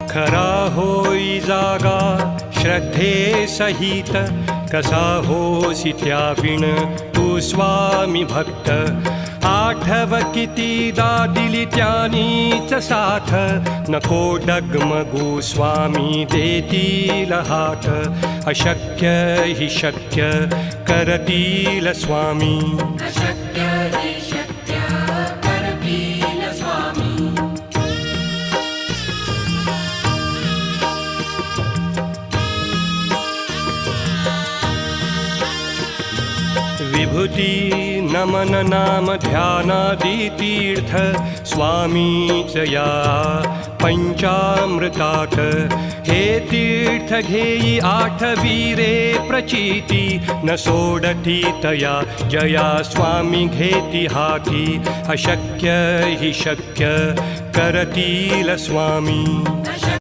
खरा होई जागा श्रद्धे सहित, कसा होसी त्याविण तू स्वामी भक्त. आठव कितीदा दिली त्यानीच साथ, नको डगमगू स्वामी देतील हात. अशक्य हि शक्य करतील स्वामी. अशक्य हि शक्य करतील स्वामी. विभूती नमन नाम ध्यानादि तीर्थ, स्वामीच या पंचामृतात. हे तीर्थ घेई आठवीरे प्रचिती, न सोडती तया जया स्वामी घेती हाती. अशक्य हि शक्य करतील स्वामी.